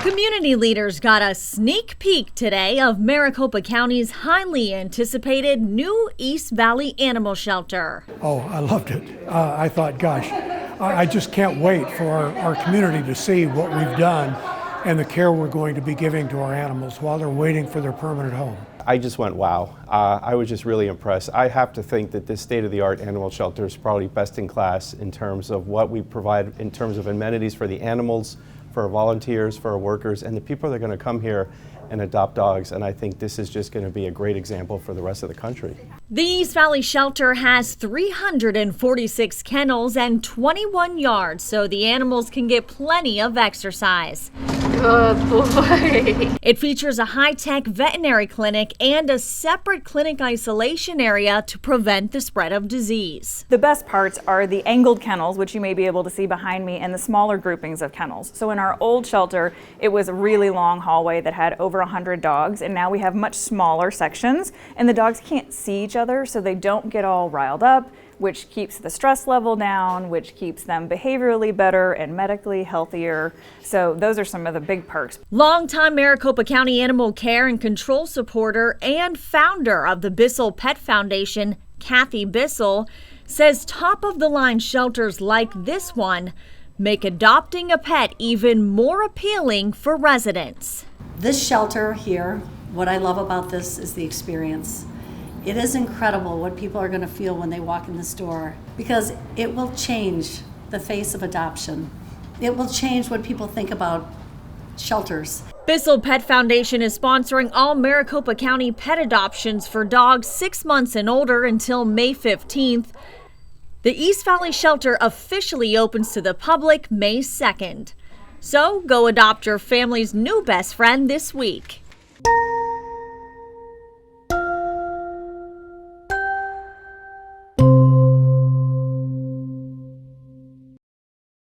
Community leaders got a sneak peek today of Maricopa County's highly anticipated new East Valley Animal Shelter. Oh, I loved it. I thought, gosh, I just can't wait for our community to see what we've done and the care we're going to be giving to our animals while they're waiting for their permanent home. I just went, wow. I was just really impressed. I have to think that this state-of-the-art animal shelter is probably best in class in terms of what we provide in terms of amenities for the animals, for our volunteers, for our workers, and the people that are going to come here and adopt dogs. And I think this is just going to be a great example for the rest of the country. The East Valley Shelter has 346 kennels and 21 yards, so the animals can get plenty of exercise. Good boy. It features a high-tech veterinary clinic and a separate clinic isolation area to prevent the spread of disease. The best parts are the angled kennels, which you may be able to see behind me, and the smaller groupings of kennels. So in our old shelter, it was a really long hallway that had over 100 dogs, and now we have much smaller sections, and the dogs can't see each other, so they don't get all riled up, which keeps the stress level down, which keeps them behaviorally better and medically healthier. So those are some of the big perks. Longtime Maricopa County Animal Care and Control supporter and founder of the Bissell Pet Foundation, Kathy Bissell, says top-of-the-line shelters like this one make adopting a pet even more appealing for residents. This shelter here, what I love about this is the experience. It is incredible what people are going to feel when they walk in this door, because it will change the face of adoption. It will change what people think about shelters. Bissell Pet Foundation is sponsoring all Maricopa County pet adoptions for dogs 6 months and older until May 15th. The East Valley Shelter officially opens to the public May 2nd. So go adopt your family's new best friend this week.